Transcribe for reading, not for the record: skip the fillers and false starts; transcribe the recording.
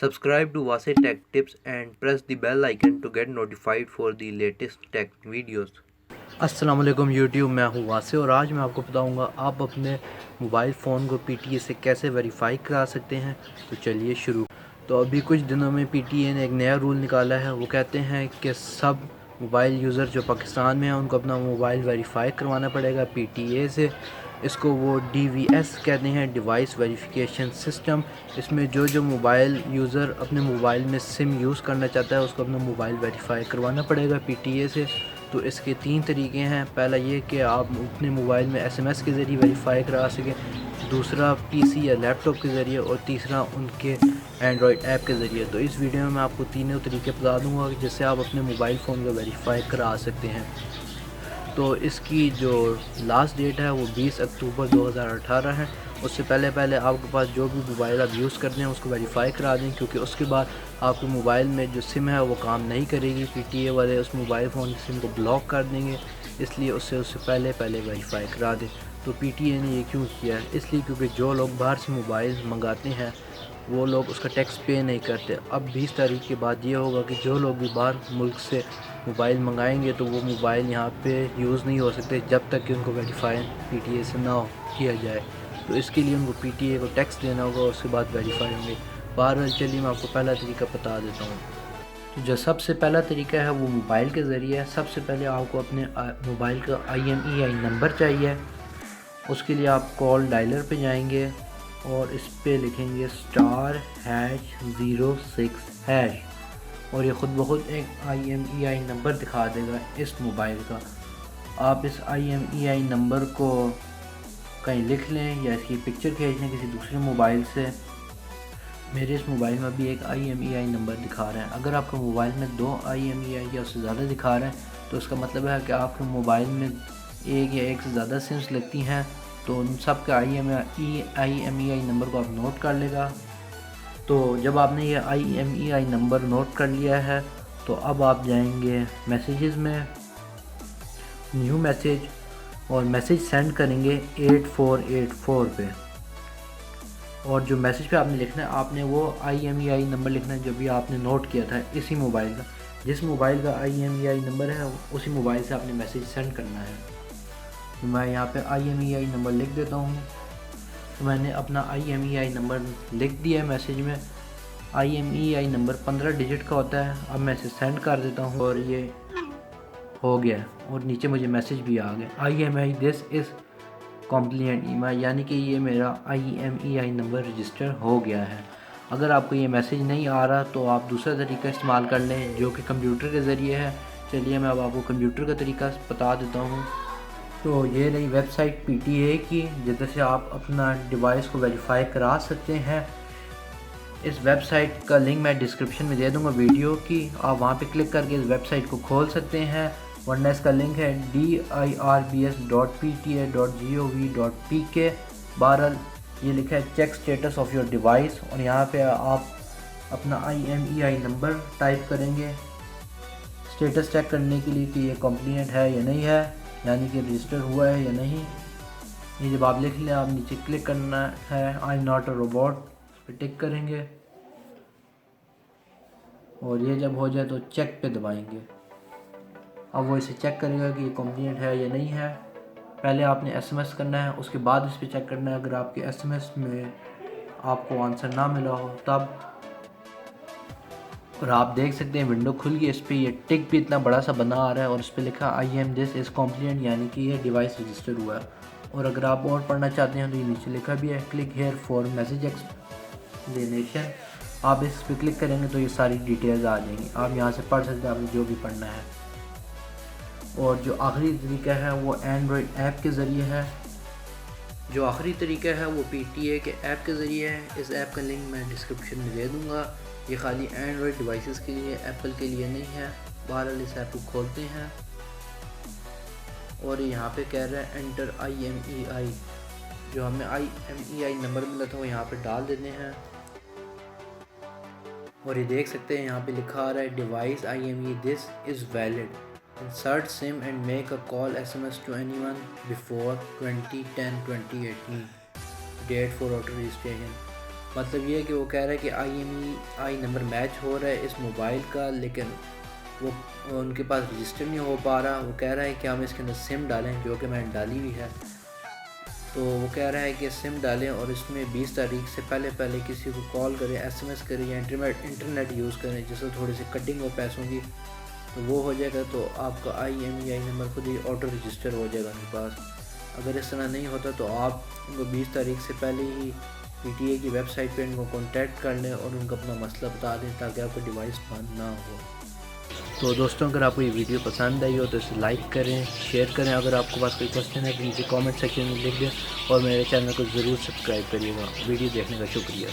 Subscribe to Wase Tech Tips and press the bell icon to get notified for the latest tech videos. अस्सलाम वालेकुम YouTube, मैं हूँ वासे और आज मैं आपको बताऊँगा आप अपने मोबाइल फ़ोन को पीटीए से कैसे वेरीफाई करा सकते हैं। तो चलिए शुरू। तो अभी कुछ दिनों में पीटीए ने एक नया रूल निकाला है। वो कहते हैं कि सब मोबाइल यूज़र जो पाकिस्तान में हैं उनको अपना मोबाइल वेरीफाई करवाना पड़ेगा पीटीए से। इसको वो डीवीएस कहते हैं, डिवाइस वेरिफिकेशन सिस्टम। इसमें जो मोबाइल यूज़र अपने मोबाइल में सिम यूज़ करना चाहता है उसको अपना मोबाइल वेरीफाई करवाना पड़ेगा पीटीए से। तो इसके 3 तरीके हैं। पहला ये कि आप अपने मोबाइल में एसएमएस के ज़रिए वेरीफाई करा सकें, दूसरा पीसी या लैपटॉप के ज़रिए, और तीसरा उनके एंड्रॉयड ऐप के ज़रिए। तो इस वीडियो में मैं आपको तीनों तरीके बता दूंगा जिससे आप अपने मोबाइल फ़ोन को वेरीफाई करा सकते हैं। तो इसकी जो लास्ट डेट है वो 20 अक्टूबर 2018 है। उससे पहले आपके पास जो भी मोबाइल आप यूज़ करते हैं उसको वेरीफाई करा दें, क्योंकि उसके बाद आपके मोबाइल में जो सिम है वो काम नहीं करेगी। पीटीए वाले उस मोबाइल फ़ोन की सिम को ब्लॉक कर देंगे, इसलिए उससे पहले वेरीफाई करा दें। तो पीटीए ने ये क्यों किया है? इसलिए क्योंकि जो लोग बाहर से मोबाइल मंगाते हैं वो लोग उसका टैक्स पे नहीं करते। अब 20 तारीख के बाद ये होगा कि जो लोग भी बाहर मुल्क से मोबाइल मंगाएंगे तो वो मोबाइल यहाँ पे यूज़ नहीं हो सकते जब तक कि उनको वेरीफाई पीटीए से ना किया जाए। तो इसके लिए उनको पीटीए को टैक्स देना होगा, उसके बाद वेरीफाई होंगे। बहरहाल चलिए मैं आपको पहला तरीका बता देता हूँ। तो जो सबसे पहला तरीका है वो मोबाइल के ज़रिए है। सबसे पहले आपको अपने मोबाइल का IMEI नंबर चाहिए। उसके लिए आप कॉल डायलर पे जाएंगे और इस पे लिखेंगे *#06#, और ये ख़ुद ब खुद एक IMEI नंबर दिखा देगा इस मोबाइल का। आप इस IMEI नंबर को कहीं लिख लें या इसकी पिक्चर खींच लें किसी दूसरे मोबाइल से। मेरे इस मोबाइल में भी एक IMEI नंबर दिखा रहा है। अगर आपके मोबाइल में 2 IMEI या उससे ज़्यादा दिखा रहा है तो इसका मतलब है कि आपके मोबाइल में एक या एक से ज़्यादा सिम्स लगती हैं। तो उन सब के IMEI नंबर को आप नोट कर लेगा। तो जब आपने ये IMEI नंबर नोट कर लिया है तो अब आप जाएंगे मैसेजेस में, न्यू मैसेज, और मैसेज सेंड करेंगे 8484 पे। और जो मैसेज पे आपने लिखना है, आपने वो IMEI नंबर लिखना है जो भी आपने नोट किया था इसी मोबाइल का। जिस मोबाइल का IMEI नंबर है उसी मोबाइल से आपने मैसेज सेंड करना है। तो मैं यहाँ पे IMEI नंबर लिख देता हूँ। तो मैंने अपना IMEI नंबर लिख दिया है मैसेज में। IMEI नंबर 15 डिजिट का होता है। अब मैं इसे सेंड कर देता हूँ और ये हो गया, और नीचे मुझे मैसेज भी आ गया IMEI this is complete email, यानी कि ये मेरा IMEI नंबर रजिस्टर हो गया है। अगर आपको ये मैसेज नहीं आ रहा तो आप दूसरा तरीका इस्तेमाल कर लें जो कि कंप्यूटर के ज़रिए है। चलिए मैं अब आपको कंप्यूटर का तरीका बता देता हूँ। तो ये रही वेबसाइट पीटीए की, जिधर से आप अपना डिवाइस को वेरीफाई करा सकते हैं। इस वेबसाइट का लिंक मैं डिस्क्रिप्शन में दे दूंगा वीडियो की। आप वहाँ पे क्लिक करके इस वेबसाइट को खोल सकते हैं, वरना इसका लिंक है dirbs.pta.gov.pk। बहरहाल ये लिखा है check status of your device, और यहाँ पे आप अपना IMEI नंबर टाइप करेंगे स्टेटस चेक करने के लिए कि ये कंप्लीट है या नहीं है, यानी कि रजिस्टर हुआ है या नहीं। ये जब आप लिख लें, आप नीचे क्लिक करना है I am not a robot, उस पर टिक करेंगे, और ये जब हो जाए तो चेक पे दबाएंगे। अब वो इसे चेक करेगा कि ये कंप्लीट है या नहीं है। पहले आपने SMS करना है, उसके बाद इस पर चेक करना है। अगर आपके SMS में आपको आंसर ना मिला हो तब, और आप देख सकते हैं विंडो खुल गई, इस पर ये टिक भी इतना बड़ा सा बना आ रहा है और इस पर लिखा दिस इज़ कॉम्प्लीट, यानी कि ये डिवाइस रजिस्टर हुआ है। और अगर आप और पढ़ना चाहते हैं तो ये नीचे लिखा भी है click here for message explanation. आप इस पर क्लिक करेंगे तो ये सारी डिटेल्स आ जाएंगी, आप यहाँ से पढ़ सकते हैं आपको जो भी पढ़ना है। और जो आखिरी तरीका है वो एंड्रॉयड ऐप के ज़रिए है। जो आखिरी तरीका है वो पीटीए के ऐप के ज़रिए है। इस ऐप का लिंक मैं डिस्क्रिप्शन में दे दूँगा। ये खाली एंड्रॉयड डिवाइसेस के लिए, एप्पल के लिए नहीं है। बहरहाल इस ऐप को खोलते हैं और यहाँ पे कह रहा है एंटर IMEI। जो हमें IMEI नंबर मिला था वो यहाँ पे डाल देते हैं, और ये देख सकते हैं यहाँ पे लिखा आ रहा है device IMEI this is valid, insert SIM and make a call SMS to anyone before 2010-2018 date for auto registration। मतलब ये है कि वो कह रहा है कि आई नंबर मैच हो रहा है इस मोबाइल का, लेकिन वो उनके पास रजिस्टर नहीं हो पा रहा। वो कह रहा है कि हम इसके अंदर सिम डालें, जो कि मैंने डाली हुई है। तो वो कह रहा है कि सिम डालें और इसमें 20 तारीख से पहले किसी को कॉल करें, SMS करें या इंटरनेट यूज़ करें, जिससे थोड़ी सी कटिंग हो पैसों की, तो वो हो जाएगा। तो आपका IMEI नंबर खुद ही ऑटो रजिस्टर हो जाएगा उनके पास। अगर इस तरह नहीं होता तो आप उनको 20 तारीख से पहले ही PTA की वेबसाइट पे इनको कॉन्टैक्ट कर लें और उनको अपना मसला बता दें, ताकि आपका डिवाइस बंद ना हो। तो दोस्तों, अगर आपको ये वीडियो पसंद आई हो तो इसे लाइक करें, शेयर करें। अगर आपके पास कोई क्वेश्चन है तो नीचे कमेंट सेक्शन में लिख दें और मेरे चैनल को ज़रूर सब्सक्राइब करिएगा। वीडियो देखने का शुक्रिया।